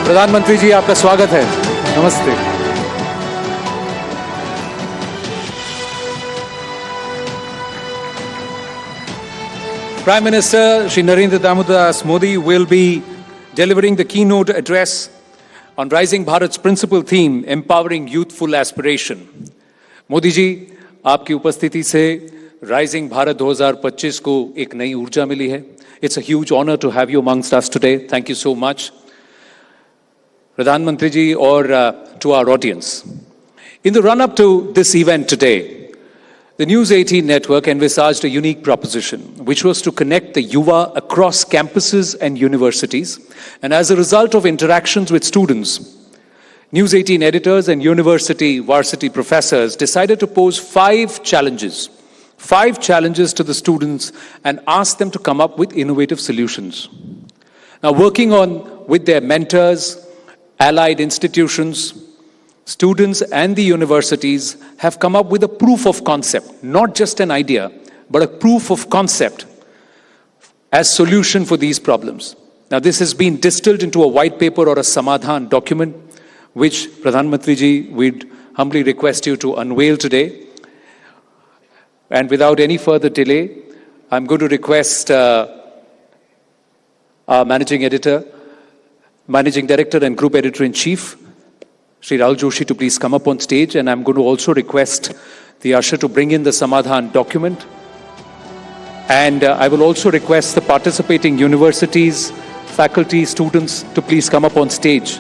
प्रधानमंत्री जी आपका स्वागत है। नमस्ते। Prime Minister Shri Narendra Damodar Modi will be delivering the keynote address on Rising Bharat's principal theme, empowering youthful aspiration. Modi ji, आपकी उपस्थिति से Rising Bharat 2025 को एक नई ऊर्जा मिली है. It's a huge honor to have you amongst us today. Thank you so much. Pradhan Mantri ji or to our audience. In the run-up to this event today, the News 18 network envisaged a unique proposition, which was to connect the Yuva across campuses and universities. And as a result of interactions with students, News 18 editors and university varsity professors decided to pose five challenges to the students and ask them to come up with innovative solutions. Now, working on with their mentors, allied institutions, students and the universities have come up with a proof of concept, not just an idea, but a proof of concept as solution for these problems. Now, this has been distilled into a white paper or a Samadhan document, which Pradhan Mantri ji, we'd humbly request you to unveil today. And without any further delay, I'm going to request our Managing Director and Group Editor-in-Chief, Shri Rahul Joshi, to please come up on stage. And I'm going to also request the usher to bring in the Samadhan document. And I will also request the participating universities, faculty, students to please come up on stage.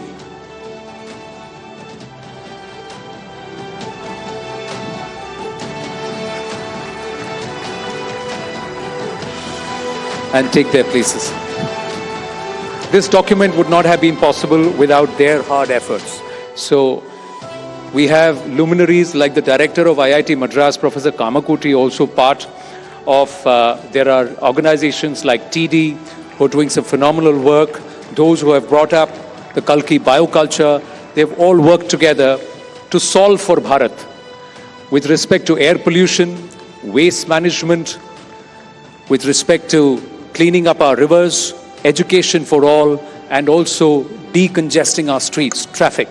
And take their places. This document would not have been possible without their hard efforts. So we have luminaries like the director of IIT Madras, Professor Kamakoti, also part of, there are organizations like TD who are doing some phenomenal work. Those who have brought up the Kalki bioculture, they've all worked together to solve for Bharat with respect to air pollution, waste management, with respect to cleaning up our rivers, education for all, and also decongesting our streets, traffic.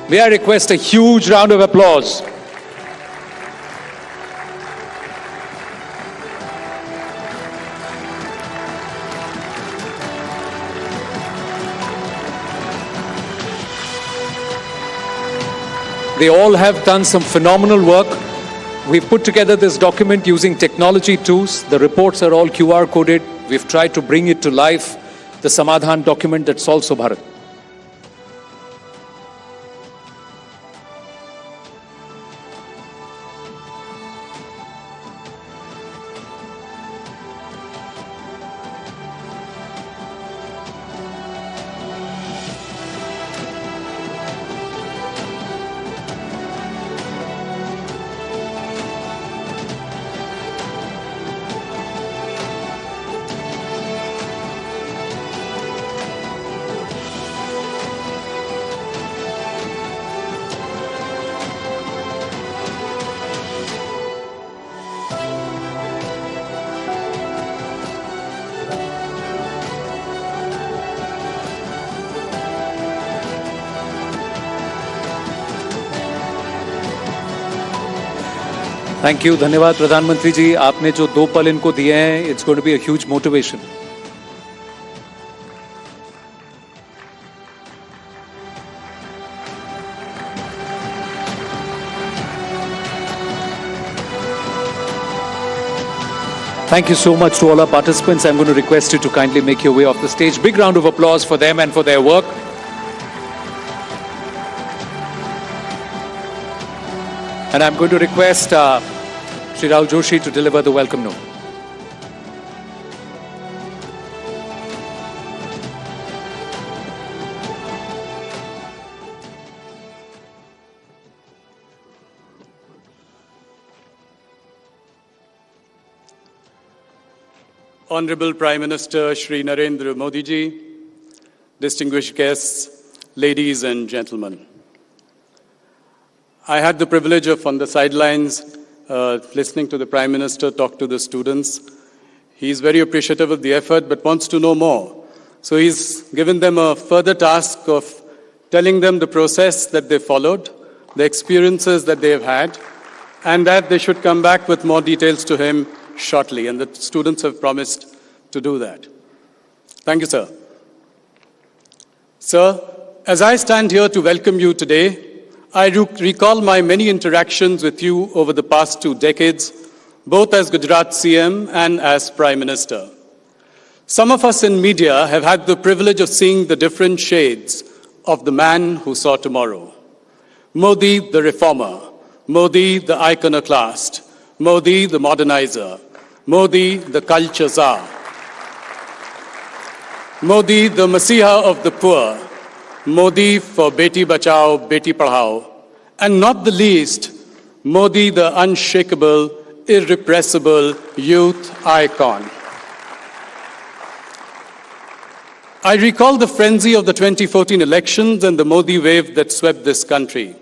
May I request a huge round of applause. They all have done some phenomenal work. We've put together this document using technology tools. The reports are all QR coded. We've tried to bring it to life, the Samadhan document that solves for Bharat. Thank you. धन्यवाद प्रधानमंत्री जी, आपने जो 2 पल इनको दिए हैं, it's going to be a huge motivation. Thank you so much to all our participants. I'm going to request you to kindly make your way off the stage. Big round of applause for them and for their work. And I'm going to request Shri Rahul Joshi to deliver the welcome note. Honorable Prime Minister Shri Narendra Modi ji, distinguished guests, ladies and gentlemen. I had the privilege of, on the sidelines, listening to the Prime Minister talk to the students. He's very appreciative of the effort but wants to know more. So he's given them a further task of telling them the process that they followed, the experiences that they have had, and that they should come back with more details to him shortly. And the students have promised to do that. Thank you, sir. Sir, as I stand here to welcome you today, I recall my many interactions with you over the past 2 decades, both as Gujarat CM and as Prime Minister. Some of us in media have had the privilege of seeing the different shades of the man who saw tomorrow. Modi, the reformer. Modi, the iconoclast. Modi, the modernizer. Modi, the culture czar. Modi, the messiah of the poor. Modi for Beti Bachao, Beti Padhao. And not the least, Modi, the unshakable, irrepressible youth icon. I recall the frenzy of the 2014 elections and the Modi wave that swept this country.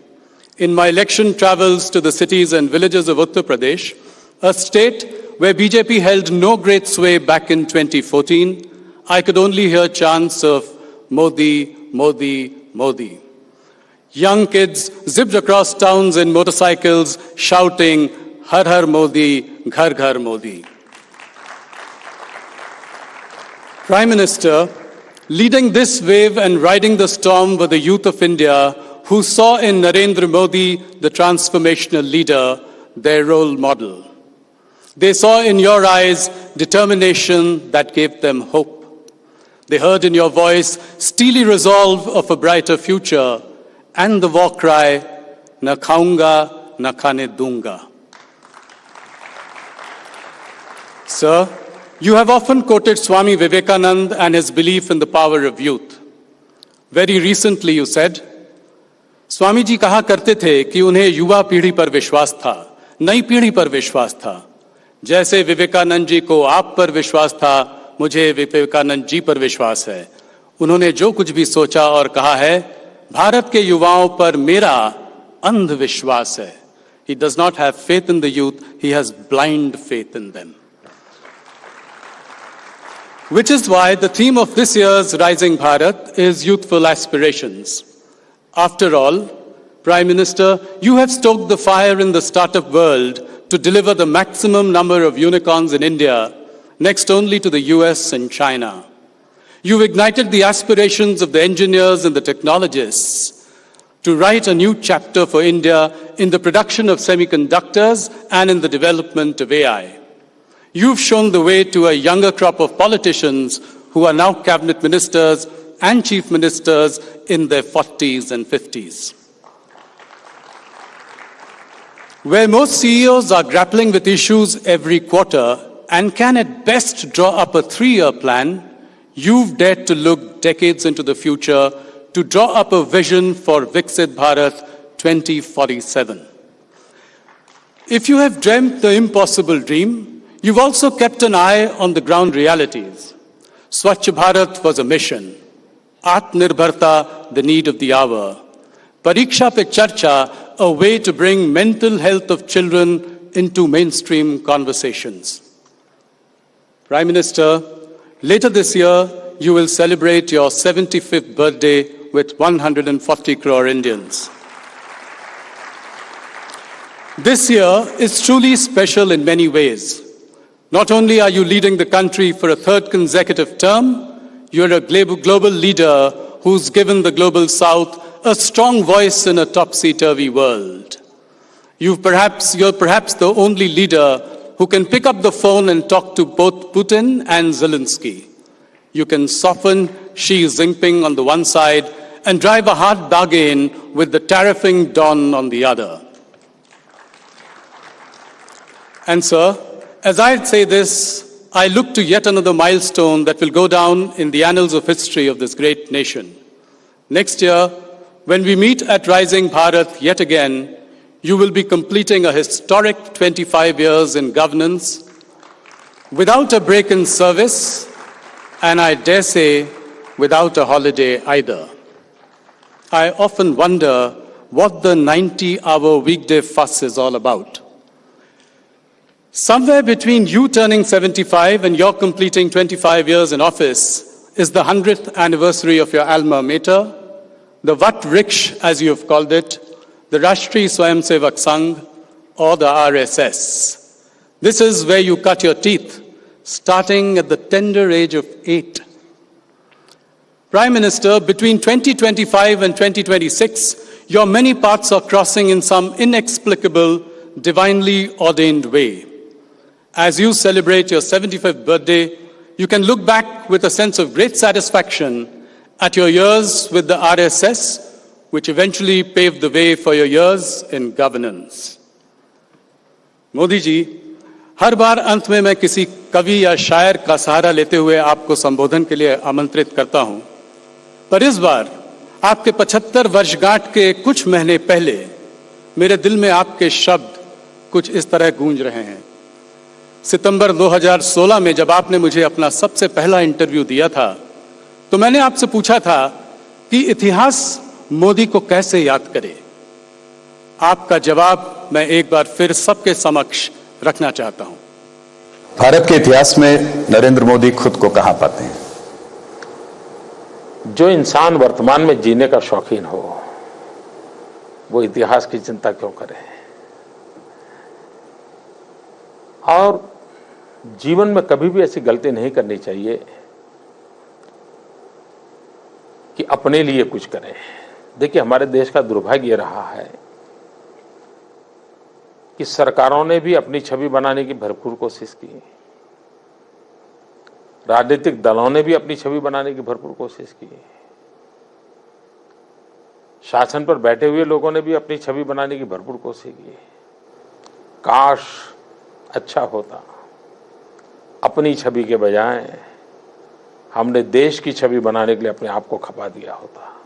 In my election travels to the cities and villages of Uttar Pradesh, a state where BJP held no great sway back in 2014, I could only hear chants of Modi, Modi, Modi. Young kids zipped across towns in motorcycles shouting, Har Har Modi, Ghar Ghar Modi. Prime Minister, leading this wave and riding the storm were the youth of India who saw in Narendra Modi, the transformational leader, their role model. They saw in your eyes determination that gave them hope. They heard in your voice steely resolve of a brighter future and the war cry, Na khaunga, na khane dunga. Sir, you have often quoted Swami Vivekananda and his belief in the power of youth. Very recently you said, Swami ji कहा करते थे कि उन्हें युवा पीढ़ी पर विश्वास था, नई पीढ़ी पर विश्वास था। जैसे विवेकानंद जी को आप पर विश्वास था, मुझे विवेकानंद जी पर विश्वास है। उन्होंने जो कुछ भी सोचा और कहा है, भारत के युवाओं पर मेरा अंधविश्वास है। He does not have faith in the youth, he has blind faith in them. Which is why the theme of this year's Rising Bharat is youthful aspirations. After all, Prime Minister, you have stoked the fire in the startup world to deliver the maximum number of unicorns in India, next only to the US and China. You've ignited the aspirations of the engineers and the technologists to write a new chapter for India in the production of semiconductors and in the development of AI. You've shown the way to a younger crop of politicians who are now cabinet ministers and chief ministers in their 40s and 50s. Where most CEOs are grappling with issues every quarter and can at best draw up a 3-year plan, you've dared to look decades into the future to draw up a vision for Viksit Bharat 2047. If you have dreamt the impossible dream, you've also kept an eye on the ground realities. Swachh Bharat was a mission. Atmanirbharta, the need of the hour. Pariksha Pe Charcha, a way to bring mental health of children into mainstream conversations. Prime Minister, later this year, you will celebrate your 75th birthday with 140 crore Indians. This year is truly special in many ways. Not only are you leading the country for a 3rd consecutive term, you're a global leader who's given the global South a strong voice in a topsy-turvy world. You're perhaps the only leader who can pick up the phone and talk to both Putin and Zelensky. You can soften Xi Jinping on the one side and drive a hard bargain with the tariffing Don on the other. And sir, as I say this, I look to yet another milestone that will go down in the annals of history of this great nation. Next year, when we meet at Rising Bharat yet again, you will be completing a historic 25 years in governance without a break in service, and I dare say, without a holiday either. I often wonder what the 90-hour weekday fuss is all about. Somewhere between you turning 75 and your completing 25 years in office is the 100th anniversary of your alma mater, the Vat Vriksha, as you have called it, the Rashtriya Swayamsevak Sangh, or the RSS. This is where you cut your teeth, starting at the tender age of 8. Prime Minister, between 2025 and 2026, your many paths are crossing in some inexplicable, divinely ordained way. As you celebrate your 75th birthday, you can look back with a sense of great satisfaction at your years with the RSS, which eventually paved the way for your years in governance. Modi ji, हर बार अंत में मैं किसी कवि या शायर का सहारा लेते हुए आपको संबोधन के लिए आमंत्रित करता हूं, पर इस बार आपके 75 वर्षगांठ के कुछ महीने पहले मेरे दिल में आपके शब्द कुछ इस तरह गूंज रहे हैं। सितंबर 2016 में जब आपने मुझे अपना सबसे पहला इंटरव्यू दिया था, तो मैंने आपसे पूछा था कि इतिहास मोदी को कैसे याद करे। आपका जवाब मैं एक बार फिर सबके समक्ष रखना चाहता हूं। भारत के इतिहास में नरेंद्र मोदी खुद को कहां पाते हैं? जो इंसान वर्तमान में जीने का शौकीन हो, वो इतिहास की चिंता क्यों करे? और जीवन में कभी भी ऐसी गलती नहीं करनी चाहिए कि अपने लिए कुछ करें। देखिए, हमारे देश का दुर्भाग्य ये रहा है कि सरकारों ने भी अपनी छवि बनाने की भरपूर कोशिश की, राजनीतिक दलों ने भी अपनी छवि बनाने की भरपूर कोशिश की, शासन पर बैठे हुए लोगों ने भी अपनी छवि बनाने की भरपूर कोशिश की। काश अच्छा होता अपनी छवि के बजाय हमने देश की छवि बनाने के लिए अपने आप को खपा दिया होता।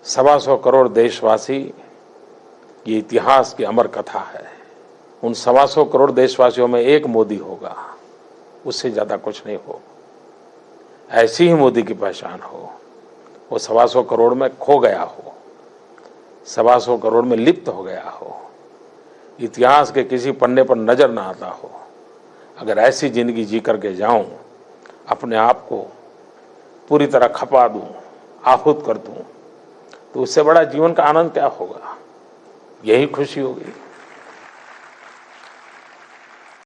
125 करोड़ देशवासी, ये इतिहास की अमर कथा है। उन 125 करोड़ देशवासियों में एक मोदी होगा, उससे ज्यादा कुछ नहीं हो। ऐसी ही मोदी की पहचान हो, वो 125 करोड़ में खो गया हो, 125 करोड़ में लिप्त हो गया हो, इतिहास के किसी पन्ने पर नजर ना आता हो। अगर ऐसी जिंदगी जी करके जाऊं, अपने आप को पूरी तरह खपा दूं, आहूत कर दूं, तो उससे बड़ा जीवन का आनंद क्या होगा? यही खुशी होगी।